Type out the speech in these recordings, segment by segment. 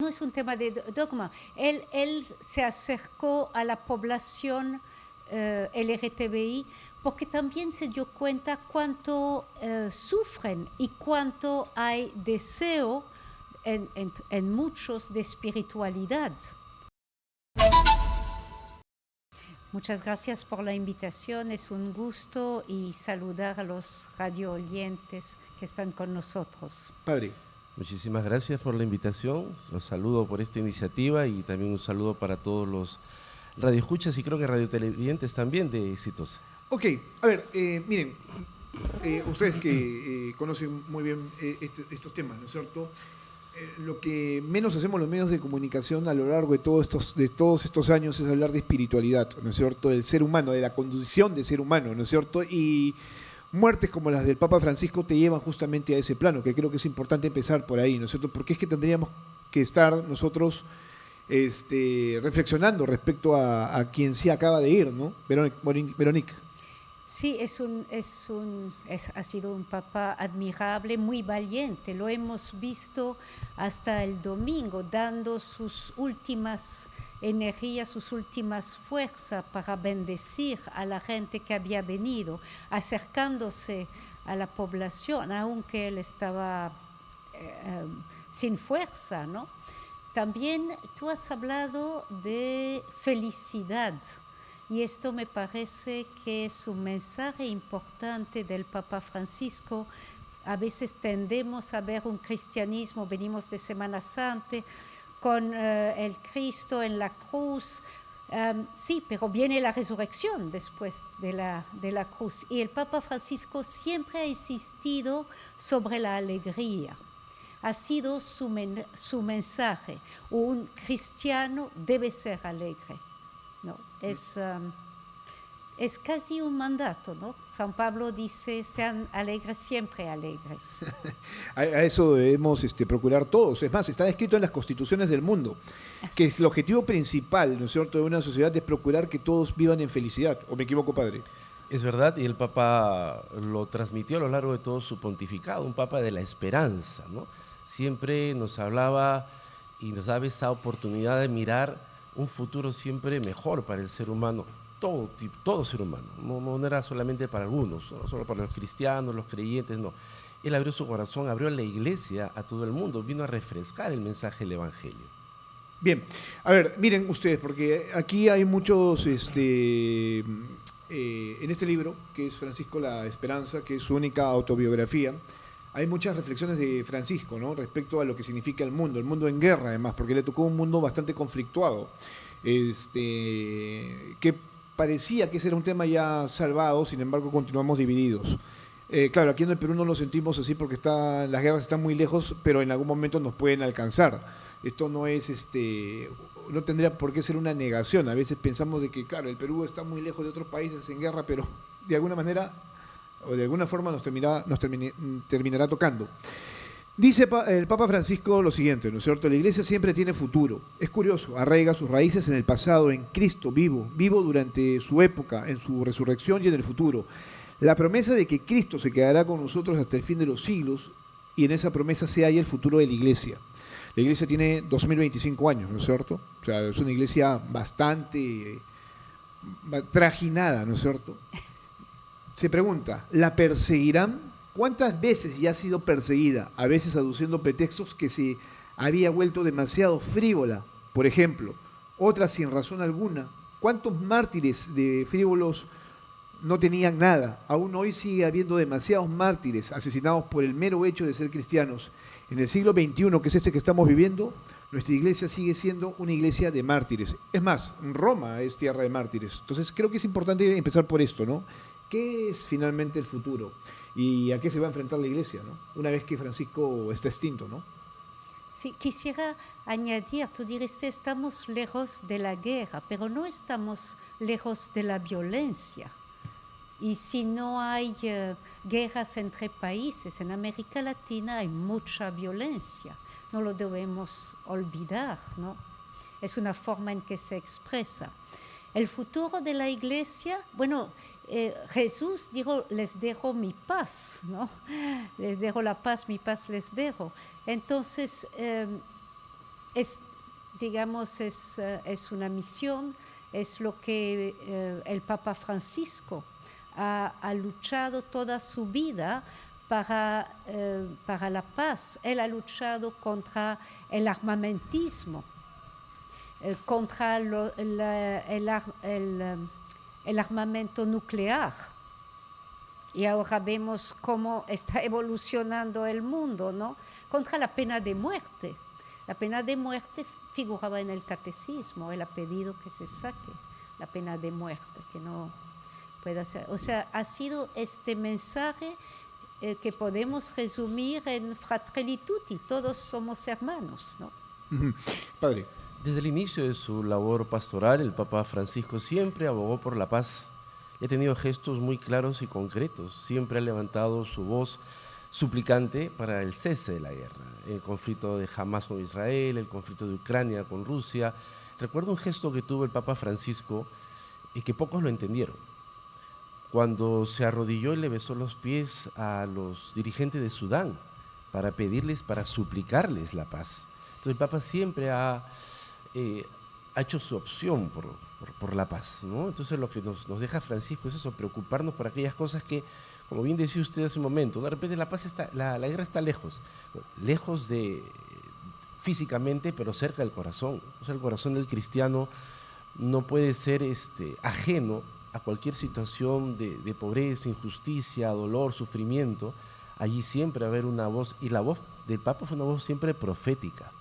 no es un tema de dogma. Él se acercó a la población LGTBI porque también se dio cuenta cuánto sufren y cuánto hay deseo en muchos de espiritualidad. Muchas gracias por la invitación, es un gusto y saludar a los radio oyentes que están con nosotros. Padre. Muchísimas gracias por la invitación, los saludo por esta iniciativa y también un saludo para todos los radioescuchas y creo que radiotelevidentes también de Éxitos. Ok, a ver, miren, ustedes que conocen muy bien estos temas, ¿no es cierto? Lo que menos hacemos los medios de comunicación a lo largo de todos estos años es hablar de espiritualidad, ¿no es cierto? Del ser humano, de la condición de ser humano, ¿no es cierto? Y muertes como las del Papa Francisco te llevan justamente a ese plano, que creo que es importante empezar por ahí, ¿no es cierto? Porque es que tendríamos que estar nosotros reflexionando respecto a quien sí acaba de ir, ¿no? Veronique. Sí, ha sido un papa admirable, muy valiente. Lo hemos visto hasta el domingo, dando sus últimas energías, sus últimas fuerzas para bendecir a la gente que había venido, acercándose a la población, aunque él estaba sin fuerza, ¿no? También tú has hablado de felicidad. Y esto me parece que es un mensaje importante del Papa Francisco. A veces tendemos a ver un cristianismo, venimos de Semana Santa, con el Cristo en la cruz. Sí, pero viene la resurrección después de la cruz. Y el Papa Francisco siempre ha insistido sobre la alegría. Ha sido su mensaje. Un cristiano debe ser alegre. No, es casi un mandato, ¿no? San Pablo dice, sean alegres, siempre alegres. A eso debemos procurar todos. Es más, está escrito en las constituciones del mundo, que es el objetivo principal, ¿no es cierto?, de una sociedad es procurar que todos vivan en felicidad. ¿O me equivoco, padre? Es verdad, y el Papa lo transmitió a lo largo de todo su pontificado, un Papa de la esperanza, ¿no? Siempre nos hablaba y nos daba esa oportunidad de mirar un futuro siempre mejor para el ser humano, todo ser humano, no era solamente para algunos, no solo para los cristianos, los creyentes, no. Él abrió su corazón, abrió la iglesia a todo el mundo, vino a refrescar el mensaje del Evangelio. Bien, a ver, miren ustedes, porque aquí hay muchos, en este libro, que es Francisco la Esperanza, que es su única autobiografía, hay muchas reflexiones de Francisco, ¿no?, respecto a lo que significa el mundo en guerra además, porque le tocó un mundo bastante conflictuado, que parecía que ese era un tema ya salvado, sin embargo continuamos divididos. Claro, aquí en el Perú no lo sentimos así porque las guerras están muy lejos, pero en algún momento nos pueden alcanzar. Esto no es, no tendría por qué ser una negación. A veces pensamos de que, claro, el Perú está muy lejos de otros países en guerra, pero de alguna manera o de alguna forma nos terminará tocando. Dice el Papa Francisco lo siguiente, ¿no es cierto? La Iglesia siempre tiene futuro. Es curioso, arraiga sus raíces en el pasado, en Cristo vivo durante su época, en su resurrección y en el futuro. La promesa de que Cristo se quedará con nosotros hasta el fin de los siglos, y en esa promesa se halla el futuro de la Iglesia. La Iglesia tiene 2025 años, ¿no es cierto? O sea, es una Iglesia bastante trajinada, ¿no es cierto? Se pregunta, ¿la perseguirán? ¿Cuántas veces ya ha sido perseguida? A veces aduciendo pretextos que se había vuelto demasiado frívola, por ejemplo. Otras sin razón alguna. ¿Cuántos mártires de frívolos no tenían nada? Aún hoy sigue habiendo demasiados mártires asesinados por el mero hecho de ser cristianos. En el siglo XXI, que es este que estamos viviendo, nuestra iglesia sigue siendo una iglesia de mártires. Es más, Roma es tierra de mártires. Entonces creo que es importante empezar por esto, ¿no? ¿Qué es finalmente el futuro? ¿Y a qué se va a enfrentar la iglesia, ¿no?, una vez que Francisco está extinto, ¿no? Sí, quisiera añadir, tú dijiste, estamos lejos de la guerra, pero no estamos lejos de la violencia. Y si no hay guerras entre países, en América Latina hay mucha violencia. No lo debemos olvidar, ¿no? Es una forma en que se expresa. El futuro de la iglesia, bueno, Jesús dijo, les dejo mi paz, ¿no? Les dejo la paz, mi paz les dejo. Entonces, es, digamos, es una misión, es lo que el Papa Francisco ha luchado toda su vida para la paz. Él ha luchado contra el armamentismo, contra el armamento nuclear. Y ahora vemos cómo está evolucionando el mundo, ¿no? Contra la pena de muerte. La pena de muerte figuraba en el catecismo. Él ha pedido que se saque la pena de muerte, que no pueda ser. O sea, ha sido este mensaje que podemos resumir en Fratelli Tutti, todos somos hermanos, ¿no? Padre. Desde el inicio de su labor pastoral, el Papa Francisco siempre abogó por la paz y ha tenido gestos muy claros y concretos. Siempre ha levantado su voz suplicante para el cese de la guerra. El conflicto de Hamas con Israel, el conflicto de Ucrania con Rusia. Recuerdo un gesto que tuvo el Papa Francisco y que pocos lo entendieron. Cuando se arrodilló y le besó los pies a los dirigentes de Sudán para pedirles, para suplicarles la paz. Entonces el Papa siempre ha hecho su opción por la paz, ¿no? Entonces lo que nos deja Francisco es eso, preocuparnos por aquellas cosas que, como bien decía usted hace un momento, de repente la paz está, la guerra está lejos de físicamente, pero cerca del corazón. O sea, el corazón del cristiano no puede ser ajeno a cualquier situación de pobreza, injusticia, dolor, sufrimiento. Allí siempre va a haber una voz, y la voz del Papa fue una voz siempre profética.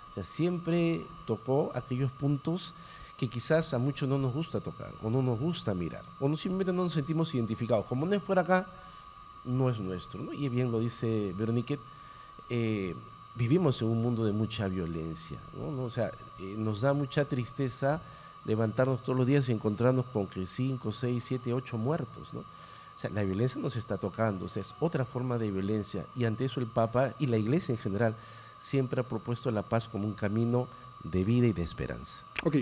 O sea, siempre tocó aquellos puntos que quizás a muchos no nos gusta tocar, o no nos gusta mirar, o simplemente no nos sentimos identificados. Como no es por acá, no es nuestro, ¿no? Y bien lo dice Veronique, vivimos en un mundo de mucha violencia, ¿no? O sea, nos da mucha tristeza levantarnos todos los días y encontrarnos con que 5, 6, 7, 8 muertos, ¿no? O sea, la violencia nos está tocando, o sea, es otra forma de violencia, y ante eso el Papa y la Iglesia en general siempre ha propuesto la paz como un camino de vida y de esperanza. Ok,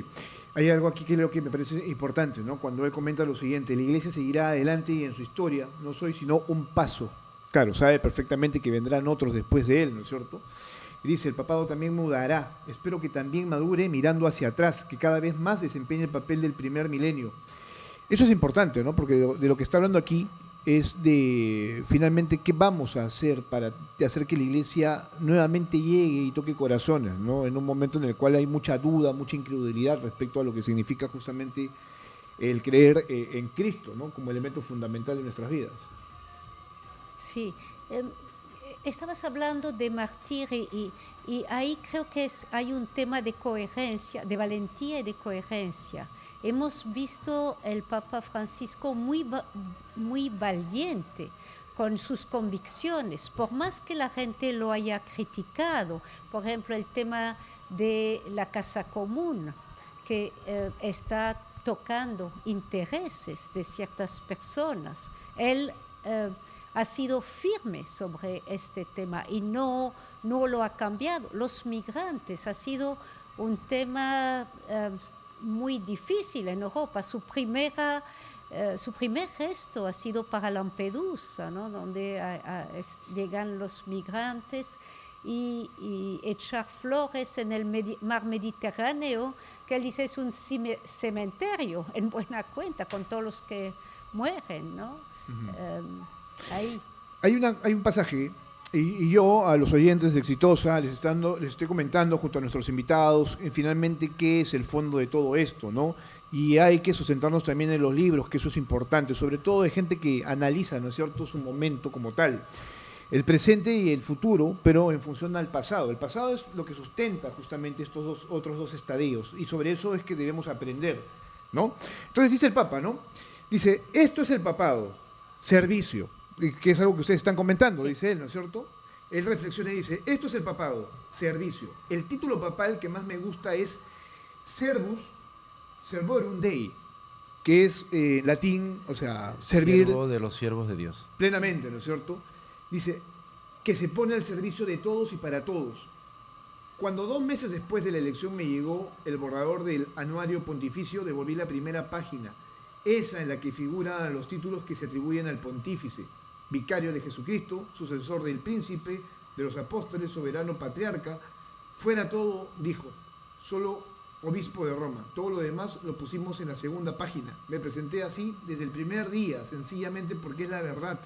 hay algo aquí que creo que me parece importante, ¿no? Cuando él comenta lo siguiente: la Iglesia seguirá adelante y en su historia no soy sino un paso. Claro, sabe perfectamente que vendrán otros después de él, ¿no es cierto? Y dice, el papado también mudará, espero que también madure mirando hacia atrás, que cada vez más desempeñe el papel del primer milenio. Eso es importante, ¿no? Porque de lo que está hablando aquí es de, finalmente, qué vamos a hacer para hacer que la Iglesia nuevamente llegue y toque corazones, ¿no? En un momento en el cual hay mucha duda, mucha incredulidad respecto a lo que significa justamente el creer en Cristo, ¿no? Como elemento fundamental de nuestras vidas. Sí, estabas hablando de martir y ahí creo que hay un tema de coherencia, de valentía y de coherencia. Hemos visto el Papa Francisco muy valiente con sus convicciones, por más que la gente lo haya criticado. Por ejemplo, el tema de la casa común, que está tocando intereses de ciertas personas. Él ha sido firme sobre este tema y no lo ha cambiado. Los migrantes ha sido un tema muy difícil en Europa. Su primer gesto ha sido para Lampedusa, ¿no? Donde llegan los migrantes y echar flores en el mar Mediterráneo, que él dice es un cementerio en buena cuenta con todos los que mueren, ¿no? Ahí. Hay un pasaje, y yo a los oyentes de Exitosa les estoy comentando junto a nuestros invitados finalmente qué es el fondo de todo esto, ¿no? Y hay que sustentarnos también en los libros, que eso es importante, sobre todo de gente que analiza, ¿no es cierto?, su momento como tal, el presente y el futuro, pero en función al pasado. El pasado es lo que sustenta justamente estos otros dos estadios, y sobre eso es que debemos aprender, ¿no? Entonces dice el Papa, ¿no? Dice, esto es el papado, servicio, que es algo que ustedes están comentando, sí. Dice él, ¿no es cierto? Él reflexiona y dice, esto es el papado, servicio. El título papal que más me gusta es Servus Servorum Dei, que es latín, o sea, servir... Siervo de los siervos de Dios. Plenamente, ¿no es cierto? Dice, que se pone al servicio de todos y para todos. Cuando 2 meses después de la elección me llegó el borrador del anuario pontificio, devolví la primera página, esa en la que figuran los títulos que se atribuyen al pontífice: vicario de Jesucristo, sucesor del príncipe, de los apóstoles, soberano patriarca, Fuera todo, dijo, solo obispo de Roma. Todo lo demás lo pusimos en la segunda página. Me presenté así desde el primer día, sencillamente porque es la verdad.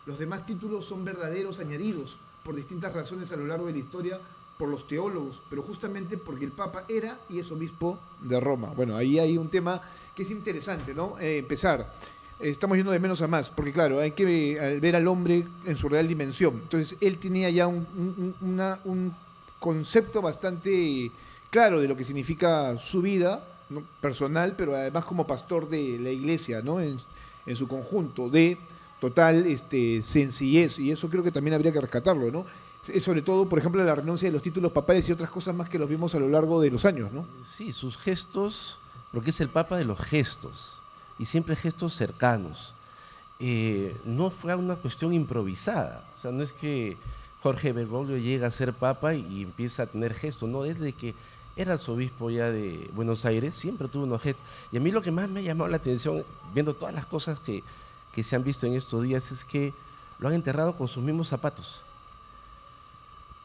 Los demás títulos son verdaderos añadidos por distintas razones a lo largo de la historia por los teólogos, pero justamente porque el Papa era y es obispo de Roma. Bueno, ahí hay un tema que es interesante, ¿no? Empezar. Estamos yendo de menos a más, porque claro, hay que ver al hombre en su real dimensión. Entonces, él tenía ya un concepto bastante claro de lo que significa su vida, ¿no?, personal, pero además como pastor de la iglesia, ¿no?, en su conjunto, de total sencillez, y eso creo que también habría que rescatarlo, ¿no? Sobre todo, por ejemplo, la renuncia de los títulos papales y otras cosas más que los vimos a lo largo de los años, ¿no? Sí, sus gestos, porque es el Papa de los gestos, y siempre gestos cercanos. No fue una cuestión improvisada, o sea, no es que Jorge Bergoglio llega a ser Papa y empieza a tener gestos, no, desde que era arzobispo ya de Buenos Aires, siempre tuvo unos gestos. Y a mí lo que más me ha llamado la atención, viendo todas las cosas que se han visto en estos días, es que lo han enterrado con sus mismos zapatos.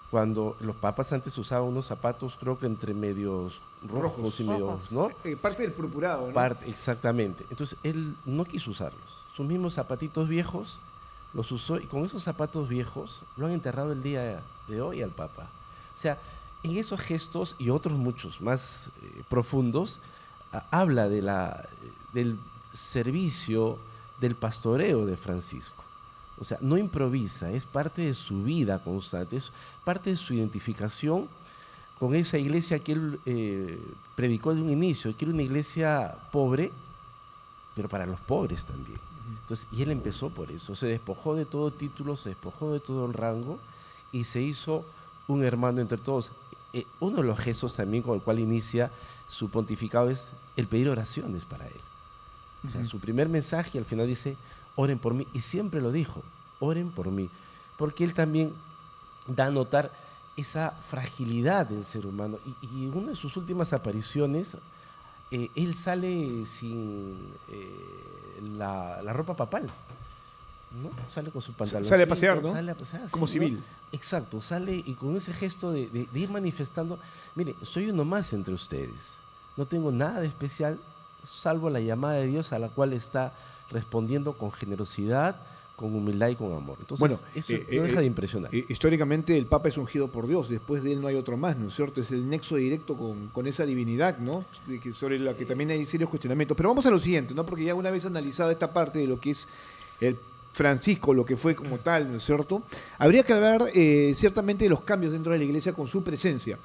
Cuando los papas antes usaban unos zapatos, creo que entre medios rojos y medios, ¿no? Parte del purpurado, ¿no? Exactamente. Entonces, él no quiso usarlos. Sus mismos zapatitos viejos los usó, y con esos zapatos viejos lo han enterrado el día de hoy al Papa. O sea, en esos gestos y otros muchos más profundos, habla del servicio, del pastoreo de Francisco. O sea, no improvisa, es parte de su vida constante, es parte de su identificación con esa iglesia que él predicó de un inicio, que era una iglesia pobre, pero para los pobres también. Entonces, y él empezó por eso, se despojó de todo título, se despojó de todo el rango y se hizo un hermano entre todos. Uno de los gestos también con el cual inicia su pontificado es el pedir oraciones para él. O sea, su primer mensaje al final dice, oren por mí, y siempre lo dijo, oren por mí, porque él también da a notar esa fragilidad del ser humano, y una de sus últimas apariciones, él sale sin la ropa papal, ¿no? Sale con su pantalón. Sale a pasear, ¿no? Sale a pasear, como sí, civil. ¿no? Exacto, sale y con ese gesto de ir manifestando, mire, soy uno más entre ustedes, no tengo nada de especial, salvo la llamada de Dios a la cual está respondiendo con generosidad, con humildad y con amor. Entonces, bueno, eso no deja de impresionar. Históricamente el Papa es ungido por Dios, después de él no hay otro más, ¿no es cierto? Es el nexo directo con esa divinidad, ¿no? Sobre la que también hay serios cuestionamientos. Pero vamos a lo siguiente, ¿no? Porque ya una vez analizada esta parte de lo que es el Francisco, lo que fue como tal, ¿no es cierto? Habría que hablar ciertamente de los cambios dentro de la iglesia con su presencia.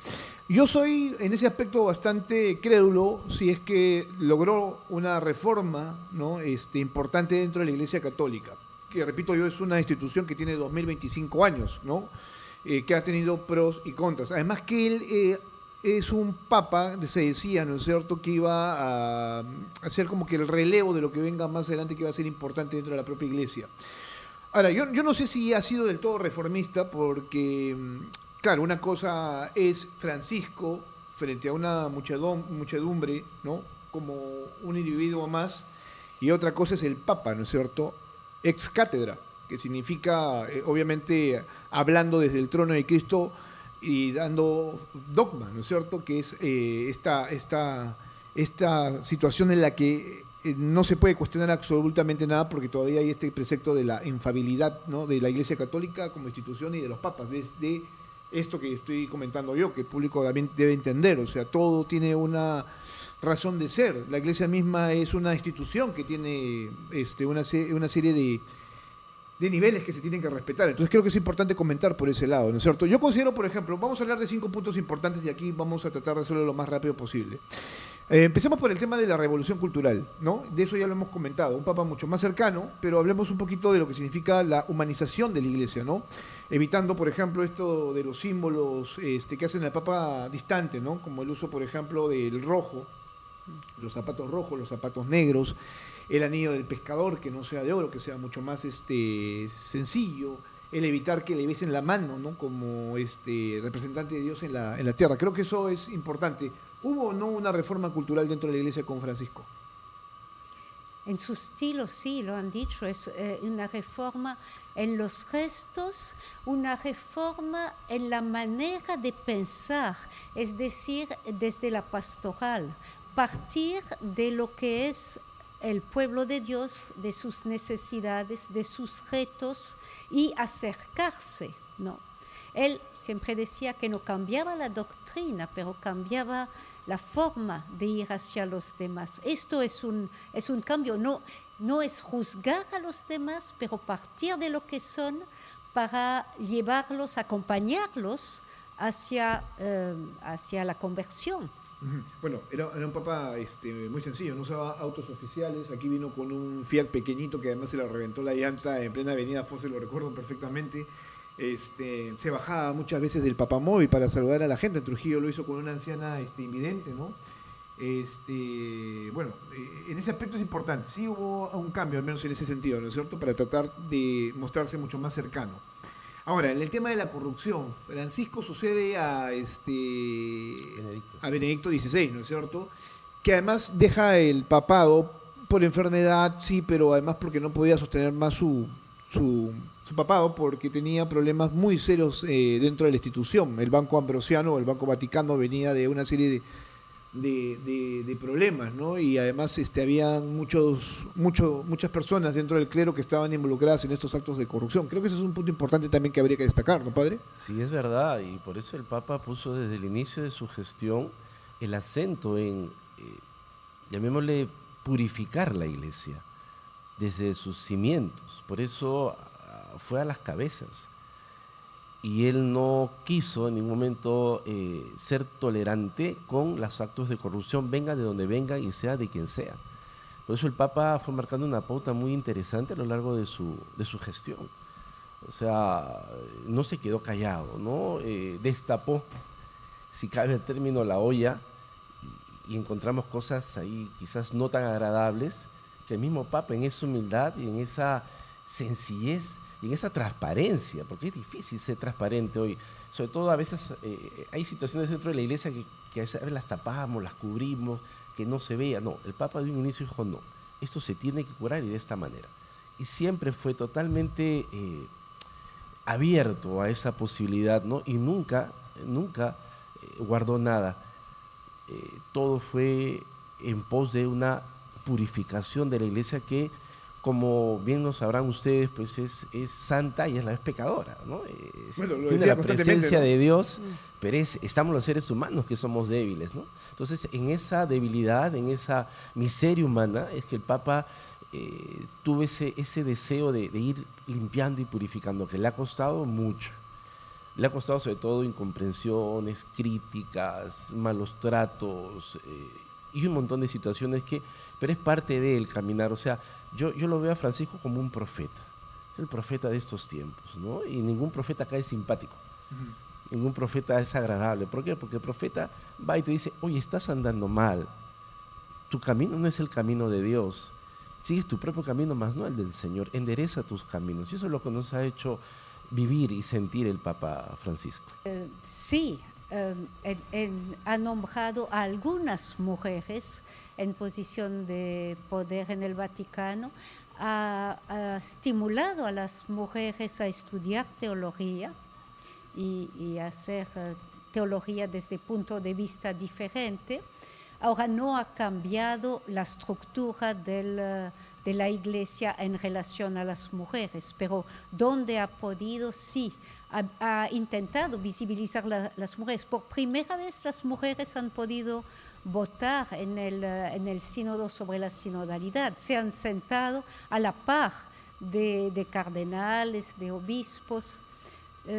Yo soy en ese aspecto bastante crédulo si es que logró una reforma, ¿no?, importante dentro de la iglesia católica, que repito yo es una institución que tiene 2025 años, ¿no? Que ha tenido pros y contras. Además que él es un papa, se decía, ¿no es cierto?, que iba a hacer como que el relevo de lo que venga más adelante, que iba a ser importante dentro de la propia iglesia. Ahora, yo no sé si ha sido del todo reformista, porque, claro, una cosa es Francisco frente a una muchedumbre, ¿no?, como un individuo más, y otra cosa es el Papa, ¿no es cierto?, ex cátedra, que significa, obviamente, hablando desde el trono de Cristo y dando dogma, ¿no es cierto?, que es esta situación en la que no se puede cuestionar absolutamente nada, porque todavía hay este precepto de la infalibilidad, ¿no?, de la Iglesia Católica como institución y de los papas, de esto que estoy comentando yo, que el público también debe entender. O sea, todo tiene una razón de ser. La Iglesia misma es una institución que tiene una serie de niveles que se tienen que respetar. Entonces creo que es importante comentar por ese lado, ¿no es cierto? Yo considero, por ejemplo, vamos a hablar de 5 puntos importantes y aquí vamos a tratar de hacerlo lo más rápido posible. Empecemos por el tema de la revolución cultural, ¿no? De eso ya lo hemos comentado, un papa mucho más cercano, pero hablemos un poquito de lo que significa la humanización de la iglesia, ¿no? Evitando, por ejemplo, esto de los símbolos que hacen al papa distante, ¿no? Como el uso, por ejemplo, del rojo, los zapatos rojos, los zapatos negros, el anillo del pescador, que no sea de oro, que sea mucho más sencillo, el evitar que le besen la mano, ¿no?, como representante de Dios en la tierra. Creo que eso es importante. ¿Hubo o no una reforma cultural dentro de la iglesia con Francisco? En su estilo, sí, lo han dicho, es una reforma en los gestos, una reforma en la manera de pensar, es decir, desde la pastoral, partir de lo que es el pueblo de Dios, de sus necesidades, de sus retos y acercarse, ¿no? Él siempre decía que no cambiaba la doctrina, pero cambiaba la forma de ir hacia los demás. Esto es un cambio, no es juzgar a los demás, pero partir de lo que son para llevarlos, acompañarlos hacia la conversión. Bueno, era un papa muy sencillo, no usaba autos oficiales. Aquí vino con un Fiat pequeñito que además se le reventó la llanta en plena avenida Fosse, lo recuerdo perfectamente. Se bajaba muchas veces del papamóvil para saludar a la gente. En Trujillo lo hizo con una anciana invidente, ¿no? Bueno, en ese aspecto es importante. Sí hubo un cambio, al menos en ese sentido, ¿no es cierto? Para tratar de mostrarse mucho más cercano. Ahora, en el tema de la corrupción, Francisco sucede a Benedicto XVI, ¿no es cierto? Que además deja el papado por enfermedad, sí, pero además porque no podía sostener más su papado, porque tenía problemas muy serios dentro de la institución. El Banco Ambrosiano, el Banco Vaticano, venía de una serie de problemas, ¿no? Y además habían muchas personas dentro del clero que estaban involucradas en estos actos de corrupción. Creo que ese es un punto importante también que habría que destacar, ¿no, padre? Sí, es verdad, y por eso el Papa puso desde el inicio de su gestión el acento en, llamémosle, purificar la Iglesia desde sus cimientos. Por eso fue a las cabezas. Y él no quiso en ningún momento ser tolerante con los actos de corrupción, venga de donde venga y sea de quien sea. Por eso el Papa fue marcando una pauta muy interesante a lo largo de su gestión. O sea, no se quedó callado, ¿no? Destapó, si cabe el término, la olla, y encontramos cosas ahí quizás no tan agradables, que el mismo Papa en esa humildad y en esa sencillez y en esa transparencia, porque es difícil ser transparente hoy. Sobre todo a veces hay situaciones dentro de la iglesia que a veces las tapamos, las cubrimos, que no se vea. No, el Papa de un inicio dijo, no, esto se tiene que curar y de esta manera. Y siempre fue totalmente abierto a esa posibilidad, ¿no? Y nunca guardó nada. Todo fue en pos de una purificación de la iglesia que, como bien lo sabrán ustedes, pues es santa y a la vez pecadora, ¿no? Tiene la presencia, ¿no?, de Dios, pero estamos los seres humanos que somos débiles, ¿no? Entonces, en esa debilidad, en esa miseria humana, es que el Papa tuvo ese deseo de ir limpiando y purificando, que le ha costado mucho. Le ha costado sobre todo incomprensiones, críticas, malos tratos, y un montón de situaciones pero es parte del caminar. O sea, yo lo veo a Francisco como un profeta, es el profeta de estos tiempos, ¿no? Y ningún profeta acá es simpático, ningún profeta es agradable. ¿Por qué? Porque el profeta va y te dice, oye, estás andando mal, tu camino no es el camino de Dios, sigues tu propio camino, más no el del Señor, endereza tus caminos. Y eso es lo que nos ha hecho vivir y sentir el Papa Francisco. Sí. Ha nombrado a algunas mujeres en posición de poder en el Vaticano, ha estimulado a las mujeres a estudiar teología y hacer teología desde punto de vista diferente. Ahora no ha cambiado la estructura de la Iglesia en relación a las mujeres, pero donde ha podido, sí, ha intentado visibilizar las mujeres. Por primera vez las mujeres han podido votar en el sínodo sobre la sinodalidad. Se han sentado a la par de cardenales, de obispos.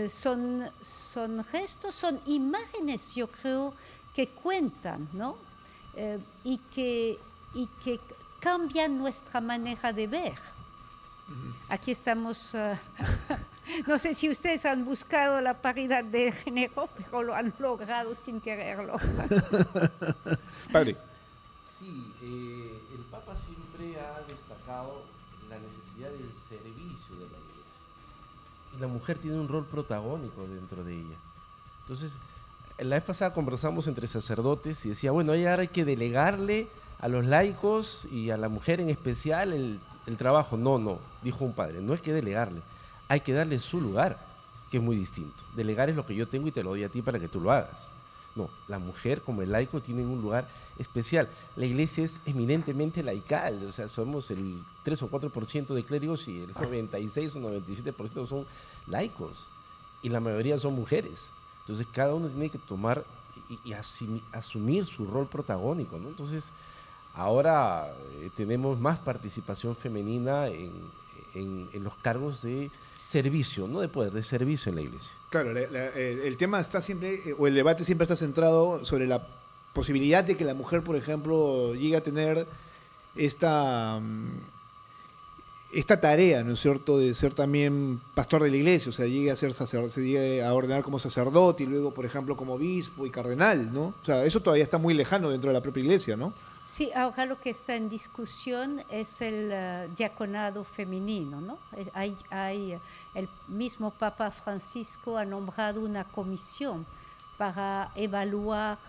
Son gestos, son imágenes, yo creo, que cuentan, ¿no? Y que cambian nuestra manera de ver. Aquí estamos, no sé si ustedes han buscado la paridad de género, pero lo han logrado sin quererlo. Padre. Sí, el Papa siempre ha destacado la necesidad del servicio de la Iglesia. Y la mujer tiene un rol protagónico dentro de ella. Entonces, la vez pasada conversamos entre sacerdotes y decía, bueno, ahora hay que delegarle a los laicos y a la mujer en especial el trabajo. No, dijo un padre, no hay que delegarle, hay que darle su lugar, que es muy distinto. Delegar es lo que yo tengo y te lo doy a ti para que tú lo hagas. No, la mujer como el laico tienen un lugar especial. La iglesia es eminentemente laical, o sea, somos el 3 o 4% de clérigos y el 96 o 97% son laicos, y la mayoría son mujeres. Entonces cada uno tiene que tomar y asumir su rol protagónico, ¿no? Entonces ahora tenemos más participación femenina en los cargos de servicio, no de poder, de servicio en la iglesia. Claro, el tema está siempre, o el debate siempre está centrado sobre la posibilidad de que la mujer, por ejemplo, llegue a tener esta tarea, ¿no es cierto?, de ser también pastor de la iglesia, o sea, llegue a ser se llegue a ordenar como sacerdote y luego, por ejemplo, como obispo y cardenal, ¿no? O sea, eso todavía está muy lejano dentro de la propia iglesia, ¿no? Sí, ahora lo que está en discusión es el diaconado femenino, ¿no? El mismo Papa Francisco ha nombrado una comisión para evaluar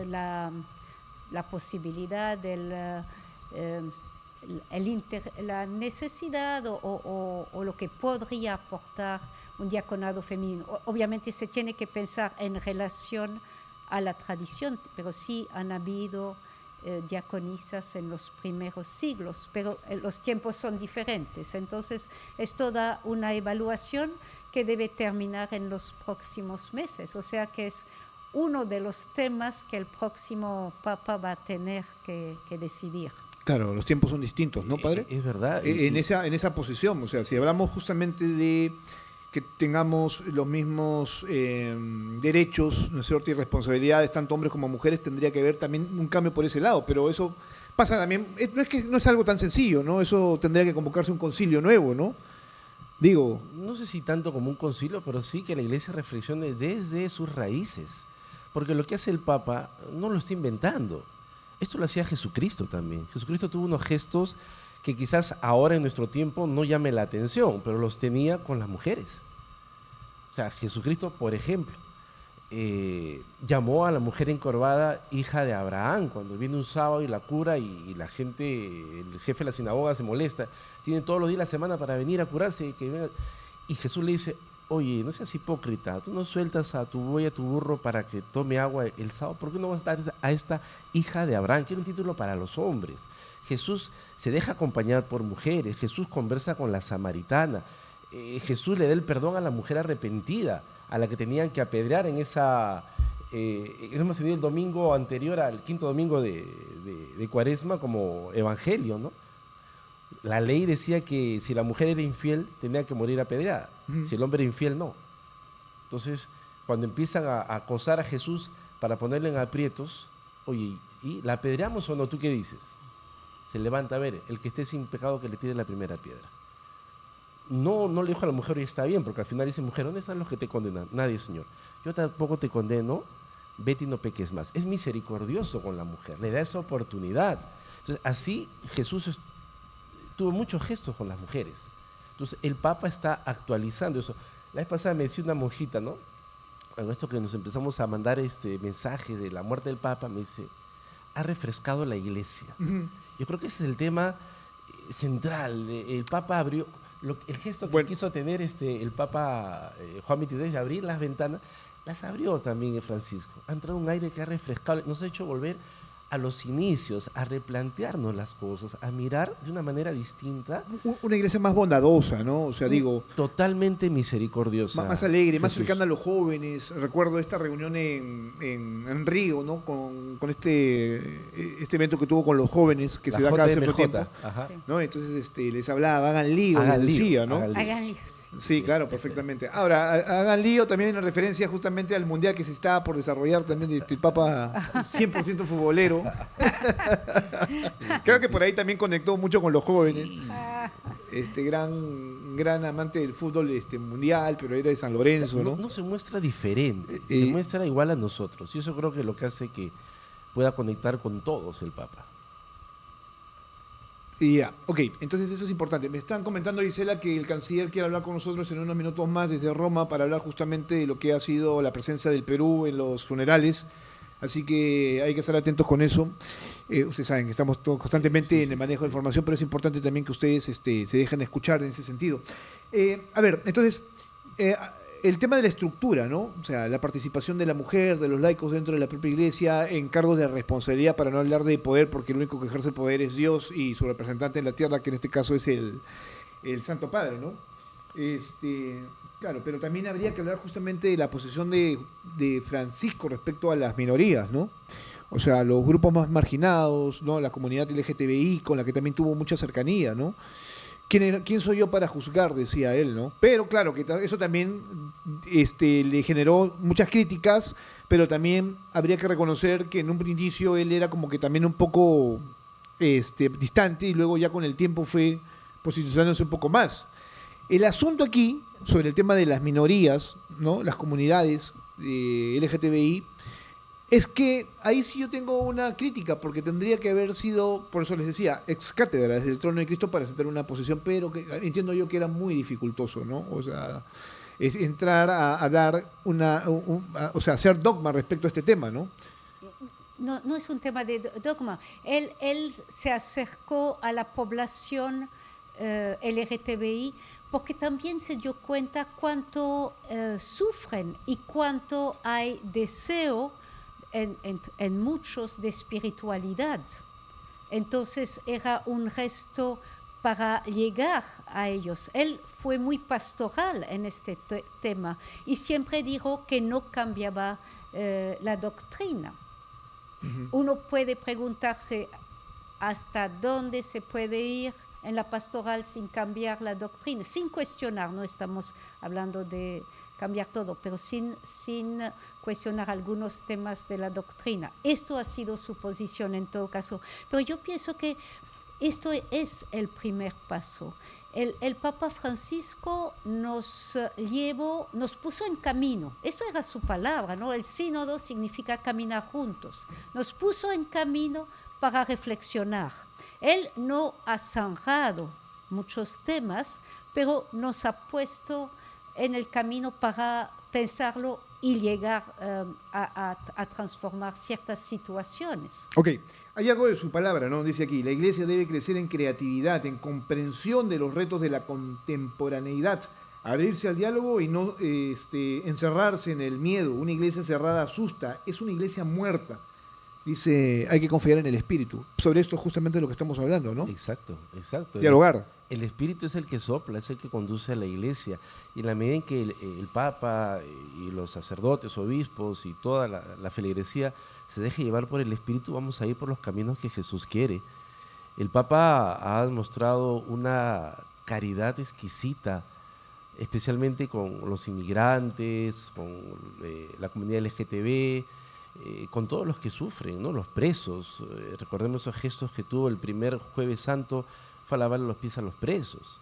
la posibilidad la necesidad o lo que podría aportar un diaconado femenino. Obviamente se tiene que pensar en relación a la tradición, pero sí han habido diaconisas en los primeros siglos, pero los tiempos son diferentes. Entonces, esto da una evaluación que debe terminar en los próximos meses. O sea que es uno de los temas que el próximo Papa va a tener que decidir. Claro, los tiempos son distintos, ¿no, padre? Es verdad. En esa posición, o sea, si hablamos justamente de que tengamos los mismos derechos, ¿no es cierto?, y responsabilidades, tanto hombres como mujeres, tendría que haber también un cambio por ese lado, pero eso pasa también, no es algo tan sencillo, ¿no? Eso tendría que convocarse un concilio nuevo, ¿no? Digo... No sé si tanto como un concilio, pero sí que la iglesia reflexione desde sus raíces, porque lo que hace el Papa no lo está inventando. Esto lo hacía Jesucristo también. Jesucristo tuvo unos gestos que quizás ahora en nuestro tiempo no llame la atención, pero los tenía con las mujeres. O sea, Jesucristo, por ejemplo, llamó a la mujer encorvada hija de Abraham, cuando viene un sábado y la cura y la gente, el jefe de la sinagoga se molesta, tienen todos los días de la semana para venir a curarse, y Jesús le dice, oye, no seas hipócrita, tú no sueltas a tu buey, a tu burro para que tome agua el sábado, ¿por qué no vas a dar a esta hija de Abraham? Quiero un título para los hombres. Jesús se deja acompañar por mujeres, Jesús conversa con la samaritana, Jesús le da el perdón a la mujer arrepentida, a la que tenían que apedrear en esa... hemos tenido el domingo anterior al quinto domingo de Cuaresma como evangelio, ¿no? La ley decía que si la mujer era infiel tenía que morir apedreada, si el hombre era infiel no. Entonces, cuando empiezan a acosar a Jesús para ponerle en aprietos, oye, ¿y la apedreamos o no? ¿Tú qué dices? Se levanta, a ver, el que esté sin pecado que le tire la primera piedra. No le dijo a la mujer, oye, está bien, porque al final dice, mujer, ¿dónde están los que te condenan? Nadie, Señor. Yo tampoco te condeno, vete y no peques más. Es misericordioso con la mujer, le da esa oportunidad. Entonces, así Jesús tuvo muchos gestos con las mujeres. Entonces, el Papa está actualizando eso. La vez pasada me decía una monjita, ¿no? Con esto que nos empezamos a mandar este mensaje de la muerte del Papa, me dice, ha refrescado la iglesia. Yo creo que ese es el tema central. El Papa abrió, el gesto que quiso tener el Papa Juan XXIII de abrir las ventanas, las abrió también Francisco. Ha entrado un aire que ha refrescado, nos ha hecho volver a los inicios, a replantearnos las cosas, a mirar de una manera distinta. Una iglesia más bondadosa, ¿no? O sea, digo... Totalmente misericordiosa. Más alegre, Jesús. Más cercana a los jóvenes. Recuerdo esta reunión en Río, ¿no? Con este evento que tuvo con los jóvenes, que se da cada cierto tiempo. Ajá. ¿No? Entonces les hablaba, hagan lío, les decía, ¿no? Hagan lío. Sí, claro, perfectamente. Ahora, hagan lío también en referencia justamente al mundial que se está por desarrollar también, el Papa 100% futbolero. Creo que por ahí también conectó mucho con los jóvenes. Sí. Gran amante del fútbol mundial, pero era de San Lorenzo, ¿no? No se muestra diferente, se muestra igual a nosotros. Y eso creo que es lo que hace que pueda conectar con todos el Papa. Ya, ok, entonces eso es importante. Me están comentando, Gisela, que el canciller quiere hablar con nosotros en unos minutos más desde Roma para hablar justamente de lo que ha sido la presencia del Perú en los funerales. Así que hay que estar atentos con eso. Ustedes saben que estamos todos constantemente en el manejo de información, pero es importante también que ustedes se dejen escuchar en ese sentido. A ver, entonces, el tema de la estructura, ¿no? O sea, la participación de la mujer, de los laicos dentro de la propia iglesia, en cargos de responsabilidad, para no hablar de poder, porque el único que ejerce el poder es Dios y su representante en la tierra, que en este caso es el Santo Padre, ¿no? Claro, pero también habría que hablar justamente de la posición de Francisco respecto a las minorías, ¿no? O sea, los grupos más marginados, ¿no? La comunidad LGTBI, con la que también tuvo mucha cercanía, ¿no? ¿Quién soy yo para juzgar?, decía él, ¿no? Pero claro, que eso también le generó muchas críticas, pero también habría que reconocer que en un inicio él era como que también un poco distante, y luego ya con el tiempo fue posicionándose un poco más. El asunto aquí, sobre el tema de las minorías, ¿no? Las comunidades LGTBI, es que ahí sí yo tengo una crítica, porque tendría que haber sido, por eso les decía, ex cátedra desde el trono de Cristo para sentar una posición, pero que entiendo yo que era muy dificultoso, ¿no? O sea, es entrar a dar o sea, hacer dogma respecto a este tema, ¿no? No, no es un tema de dogma. Él se acercó a la población LGTBI porque también se dio cuenta cuánto sufren y cuánto hay deseo en muchos de espiritualidad. Entonces era un gesto para llegar a ellos. Él fue muy pastoral en este tema y siempre dijo que no cambiaba la doctrina. Uh-huh. Uno puede preguntarse hasta dónde se puede ir en la pastoral sin cambiar la doctrina, sin cuestionar, no estamos hablando de cambiar todo, pero sin cuestionar algunos temas de la doctrina. Esto ha sido su posición en todo caso, pero yo pienso que esto es el primer paso. El Papa Francisco nos puso en camino. Esto era su palabra, ¿no? El sínodo significa caminar juntos. Nos puso en camino para reflexionar. Él no ha zanjado muchos temas, pero nos ha puesto en el camino para pensarlo y llegar a transformar ciertas situaciones. Ok, hay algo de su palabra, ¿no? Dice aquí, la iglesia debe crecer en creatividad, en comprensión de los retos de la contemporaneidad, abrirse al diálogo y no encerrarse en el miedo. Una iglesia cerrada asusta, es una iglesia muerta. Dice, hay que confiar en el Espíritu. Sobre esto es justamente lo que estamos hablando, ¿no? Exacto. Dialogar. El Espíritu es el que sopla, es el que conduce a la iglesia. Y en la medida en que el Papa y los sacerdotes, obispos y toda la feligresía se deje llevar por el Espíritu, vamos a ir por los caminos que Jesús quiere. El Papa ha demostrado una caridad exquisita, especialmente con los inmigrantes, con la comunidad LGTB, con todos los que sufren, ¿no? Los presos. Recordemos esos gestos que tuvo el primer Jueves Santo, fue a lavarle los pies a los presos.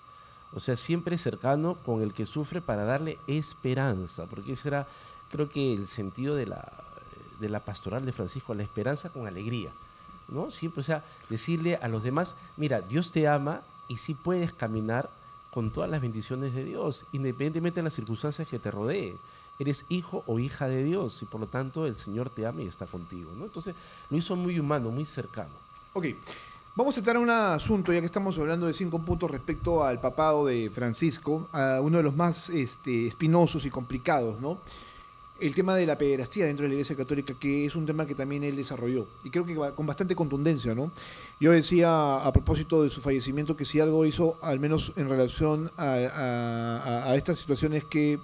O sea, siempre cercano con el que sufre para darle esperanza, porque ese era, creo que, el sentido de la pastoral de Francisco, la esperanza con alegría, ¿no? Siempre, o sea, decirle a los demás, mira, Dios te ama y sí puedes caminar con todas las bendiciones de Dios, independientemente de las circunstancias que te rodeen. Eres hijo o hija de Dios y por lo tanto el Señor te ama y está contigo, ¿no? Entonces lo hizo muy humano, muy cercano. Ok, vamos a entrar a un asunto, ya que estamos hablando de 5 puntos respecto al papado de Francisco, a uno de los más espinosos y complicados, ¿no? El tema de la pederastía dentro de la Iglesia Católica, que es un tema que también él desarrolló, y creo que con bastante contundencia, ¿no? Yo decía a propósito de su fallecimiento que si algo hizo, al menos en relación a estas situaciones que,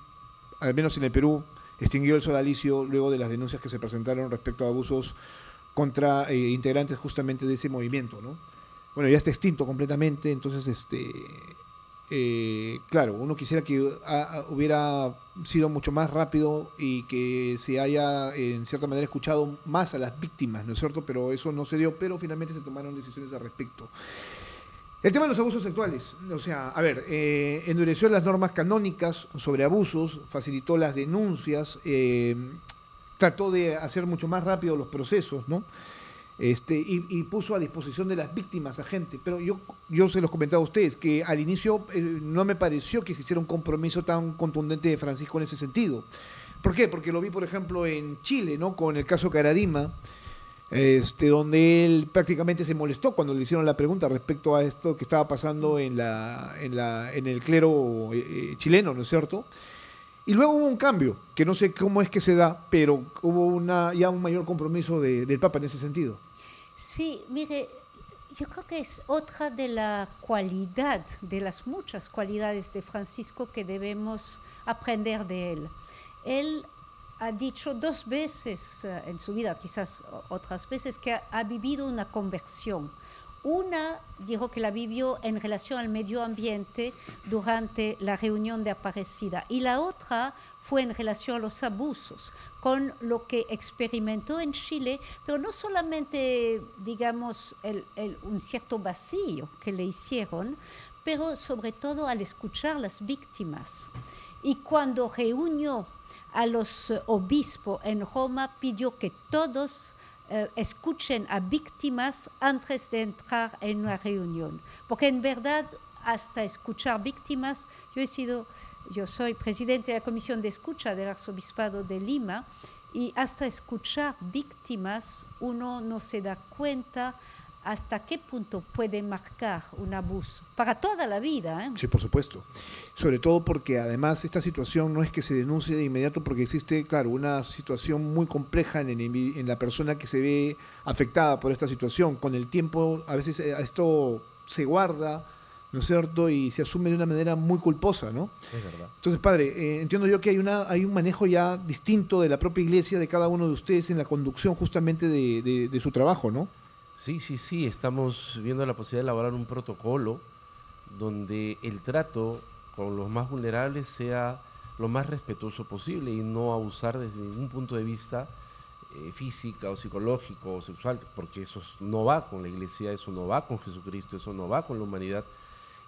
al menos en el Perú, extinguió el sodalicio luego de las denuncias que se presentaron respecto a abusos contra integrantes justamente de ese movimiento, ¿no? Bueno, ya está extinto completamente, entonces, claro, uno quisiera que hubiera sido mucho más rápido y que se haya, en cierta manera, escuchado más a las víctimas, ¿no es cierto? Pero eso no se dio, pero finalmente se tomaron decisiones al respecto. El tema de los abusos sexuales, o sea, a ver, endureció las normas canónicas sobre abusos, facilitó las denuncias, trató de hacer mucho más rápido los procesos, ¿no? Y puso a disposición de las víctimas a gente. Pero yo se los comentaba a ustedes, que al inicio no me pareció que se hiciera un compromiso tan contundente de Francisco en ese sentido. ¿Por qué? Porque lo vi, por ejemplo, en Chile, ¿no? Con el caso Caradima. donde él prácticamente se molestó cuando le hicieron la pregunta respecto a esto que estaba pasando en el clero chileno, ¿no es cierto? Y luego hubo un cambio, que no sé cómo es que se da, pero hubo ya un mayor compromiso del Papa en ese sentido. Sí, mire, yo creo que es otra de la cualidad, de las muchas cualidades de Francisco que debemos aprender de él. Él ha dicho 2 veces en su vida, quizás otras veces, que ha vivido una conversión. Una dijo que la vivió en relación al medio ambiente durante la reunión de Aparecida y la otra fue en relación a los abusos, con lo que experimentó en Chile, pero no solamente, digamos, un cierto vacío que le hicieron, pero sobre todo al escuchar las víctimas. Y cuando reunió a los obispos en Roma, pidió que todos escuchen a víctimas antes de entrar en una reunión. Porque en verdad, hasta escuchar víctimas, yo soy presidente de la Comisión de Escucha del Arzobispado de Lima, y hasta escuchar víctimas uno no se da cuenta hasta qué punto puede marcar un abuso para toda la vida, ¿eh? Sí, por supuesto. Sobre todo porque además esta situación no es que se denuncie de inmediato porque existe, claro, una situación muy compleja en la persona que se ve afectada por esta situación. Con el tiempo a veces esto se guarda, ¿no es cierto? Y se asume de una manera muy culposa, ¿no? Es verdad. Entonces, padre, entiendo yo que hay un manejo ya distinto de la propia iglesia, de cada uno de ustedes en la conducción justamente de su trabajo, ¿no? Sí, estamos viendo la posibilidad de elaborar un protocolo donde el trato con los más vulnerables sea lo más respetuoso posible y no abusar desde ningún punto de vista física o psicológico o sexual, porque eso no va con la iglesia, eso no va con Jesucristo, eso no va con la humanidad,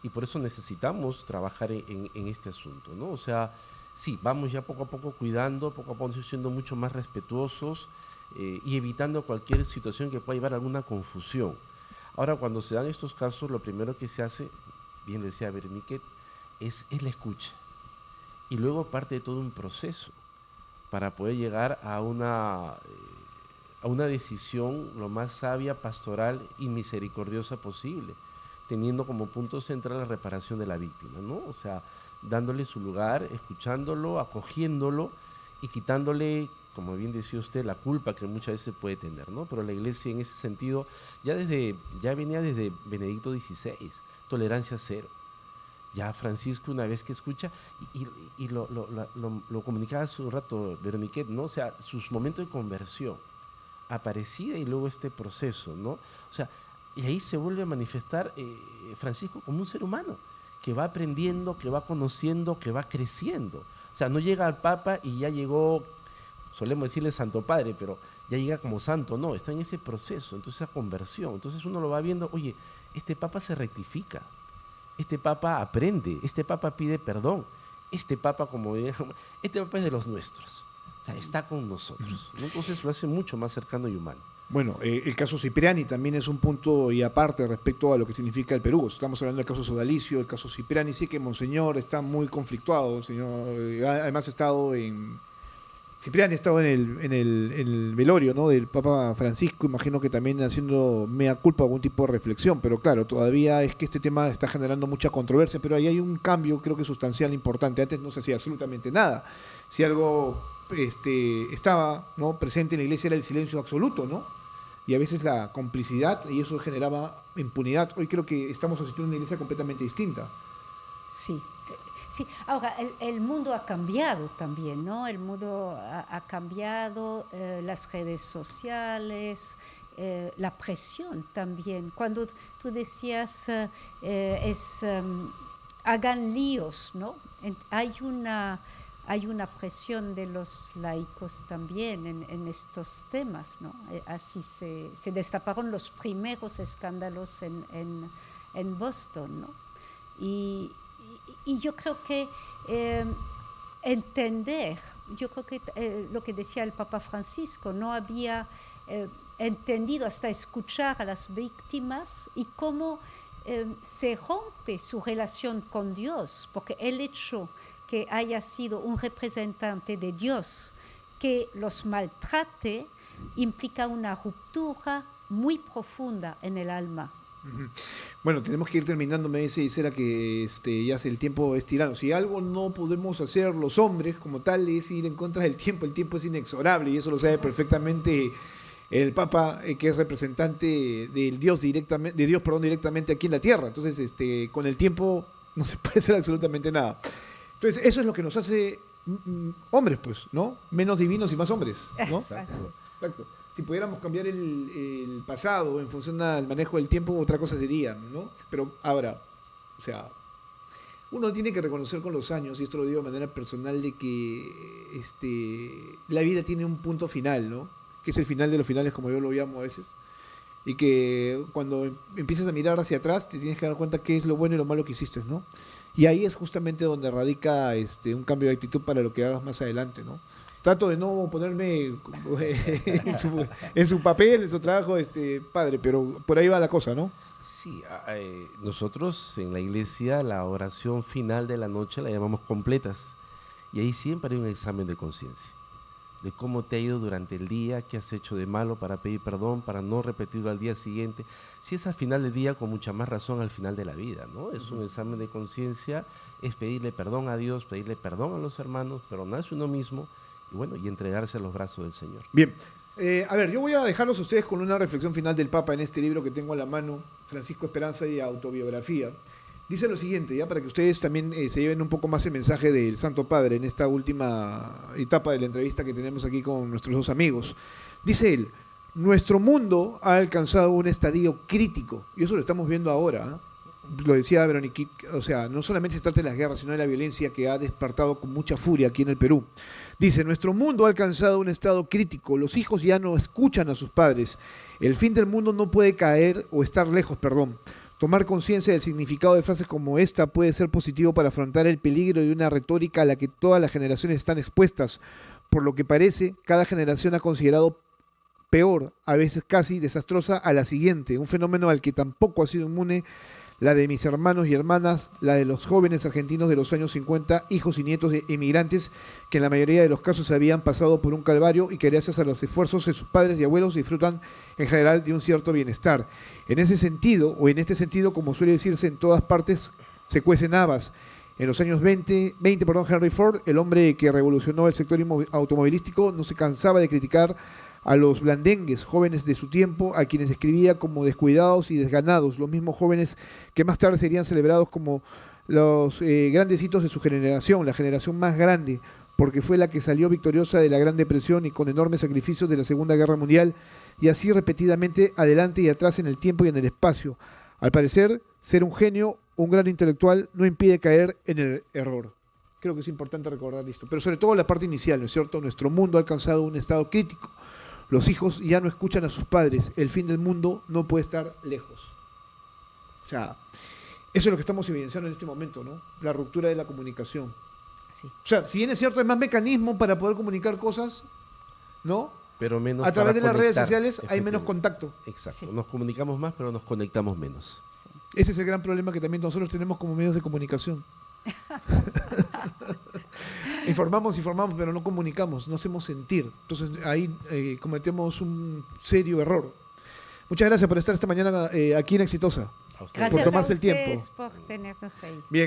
y por eso necesitamos trabajar en este asunto, ¿no? O sea, sí, vamos ya poco a poco cuidando, poco a poco siendo mucho más respetuosos, y evitando cualquier situación que pueda llevar a alguna confusión. Ahora, cuando se dan estos casos, lo primero que se hace, bien lo decía Berenice, es la escucha. Y luego parte de todo un proceso para poder llegar a una decisión lo más sabia, pastoral y misericordiosa posible, teniendo como punto central la reparación de la víctima, ¿no? O sea, dándole su lugar, escuchándolo, acogiéndolo y quitándole, como bien decía usted, la culpa que muchas veces puede tener, ¿no? Pero la iglesia en ese sentido ya venía desde Benedicto XVI, tolerancia cero. Ya Francisco, una vez que escucha, y lo comunicaba hace un rato Berenice, ¿no? O sea, sus momentos de conversión, Aparecida y luego este proceso, ¿no? O sea, y ahí se vuelve a manifestar Francisco como un ser humano, que va aprendiendo, que va conociendo, que va creciendo. O sea, no llega al Papa y ya llegó, solemos decirle Santo Padre, pero ya llega como santo, no, está en ese proceso, entonces esa conversión. Entonces uno lo va viendo, oye, este Papa se rectifica, este Papa aprende, este Papa pide perdón, este Papa, como digamos, este Papa es de los nuestros, o sea, está con nosotros, ¿no? Entonces lo hace mucho más cercano y humano. Bueno, el caso Cipriani también es un punto y aparte respecto a lo que significa el Perú. Estamos hablando del caso Sodalicio, el caso Cipriani, sí que Monseñor está muy conflictuado, señor, además ha estado Cipriani ha estado en el velorio, ¿no?, del Papa Francisco, imagino que también haciendo mea culpa, algún tipo de reflexión, pero claro, todavía es que este tema está generando mucha controversia, pero ahí hay un cambio, creo que sustancial, importante. Antes no se hacía absolutamente nada. Si algo estaba, ¿no?, presente en la iglesia era el silencio absoluto, ¿no? Y a veces la complicidad, y eso generaba impunidad. Hoy creo que estamos asistiendo a una iglesia completamente distinta. Sí. Sí, ahora el mundo ha cambiado también, ¿no? El mundo ha cambiado, las redes sociales, la presión también. Cuando tú decías, hagan líos, ¿no? Hay una presión de los laicos también en estos temas, ¿no? Así se destaparon los primeros escándalos en Boston, ¿no? Y yo creo que entender, yo creo que lo que decía el Papa Francisco, no había entendido hasta escuchar a las víctimas y cómo se rompe su relación con Dios, porque el hecho que haya sido un representante de Dios que los maltrate implica una ruptura muy profunda en el alma. Bueno, tenemos que ir terminando, me dice Isera que ya el tiempo es tirano. Si algo no podemos hacer los hombres como tal es ir en contra del tiempo. El tiempo es inexorable y eso lo sabe perfectamente el Papa, que es representante del Dios directamente aquí en la tierra. Entonces, con el tiempo no se puede hacer absolutamente nada. Entonces, eso es lo que nos hace hombres, pues, ¿no? Menos divinos y más hombres, ¿no? Exacto. Si pudiéramos cambiar el pasado en función al manejo del tiempo, otra cosa sería, ¿no? Pero ahora, o sea, uno tiene que reconocer con los años, y esto lo digo de manera personal, de que la vida tiene un punto final, ¿no? Que es el final de los finales, como yo lo llamo a veces. Y que cuando empiezas a mirar hacia atrás, te tienes que dar cuenta qué es lo bueno y lo malo que hiciste, ¿no? Y ahí es justamente donde radica un cambio de actitud para lo que hagas más adelante, ¿no? Trato de no ponerme en su papel, en su trabajo, padre, pero por ahí va la cosa, ¿no? Sí, nosotros en la iglesia la oración final de la noche la llamamos completas y ahí siempre hay un examen de conciencia, de cómo te ha ido durante el día, qué has hecho de malo para pedir perdón, para no repetirlo al día siguiente. Si es al final del día, con mucha más razón al final de la vida, ¿no? Es un examen de conciencia, es pedirle perdón a Dios, pedirle perdón a los hermanos, perdonarse uno mismo y bueno, y entregarse a los brazos del Señor. Bien, a ver, yo voy a dejarlos a ustedes con una reflexión final del Papa en este libro que tengo a la mano, Francisco Esperanza y Autobiografía. Dice lo siguiente, ya para que ustedes también se lleven un poco más el mensaje del Santo Padre en esta última etapa de la entrevista que tenemos aquí con nuestros dos amigos. Dice él, nuestro mundo ha alcanzado un estadio crítico, y eso lo estamos viendo ahora, ¿eh? Lo decía Veronique, o sea, no solamente se trata de las guerras, sino de la violencia que ha despertado con mucha furia aquí en el Perú. Dice, nuestro mundo ha alcanzado un estado crítico, los hijos ya no escuchan a sus padres, el fin del mundo no puede caer o estar lejos, perdón. Tomar conciencia del significado de frases como esta puede ser positivo para afrontar el peligro de una retórica a la que todas las generaciones están expuestas. Por lo que parece, cada generación ha considerado peor, a veces casi desastrosa, a la siguiente, un fenómeno al que tampoco ha sido inmune la de mis hermanos y hermanas, la de los jóvenes argentinos de los años 50, hijos y nietos de emigrantes que en la mayoría de los casos habían pasado por un calvario y que gracias a los esfuerzos de sus padres y abuelos disfrutan en general de un cierto bienestar. En ese sentido, o en este sentido, como suele decirse en todas partes, se cuecen habas. En los años 20, Henry Ford, el hombre que revolucionó el sector automovilístico, no se cansaba de criticar a los blandengues, jóvenes de su tiempo, a quienes describía como descuidados y desganados, los mismos jóvenes que más tarde serían celebrados como los grandes hitos de su generación, la generación más grande, porque fue la que salió victoriosa de la Gran Depresión y con enormes sacrificios de la Segunda Guerra Mundial, y así repetidamente adelante y atrás en el tiempo y en el espacio. Al parecer, ser un genio, un gran intelectual, no impide caer en el error. Creo que es importante recordar esto, pero sobre todo la parte inicial, ¿no es cierto? Nuestro mundo ha alcanzado un estado crítico. Los hijos ya no escuchan a sus padres. El fin del mundo no puede estar lejos. O sea, eso es lo que estamos evidenciando en este momento, ¿no? La ruptura de la comunicación. Sí. O sea, si bien es cierto, hay más mecanismos para poder comunicar cosas, ¿no? Pero menos a través de las redes conectar, sociales hay menos contacto. Exacto, Sí. nos comunicamos más, pero nos conectamos menos. Ese es el gran problema que también nosotros tenemos como medios de comunicación. Informamos, pero no comunicamos, no hacemos sentir. Entonces ahí cometemos un serio error. Muchas gracias por estar esta mañana aquí en Exitosa. A ustedes. Gracias por tomarse a el tiempo. ustedes por tenernos ahí. Bien.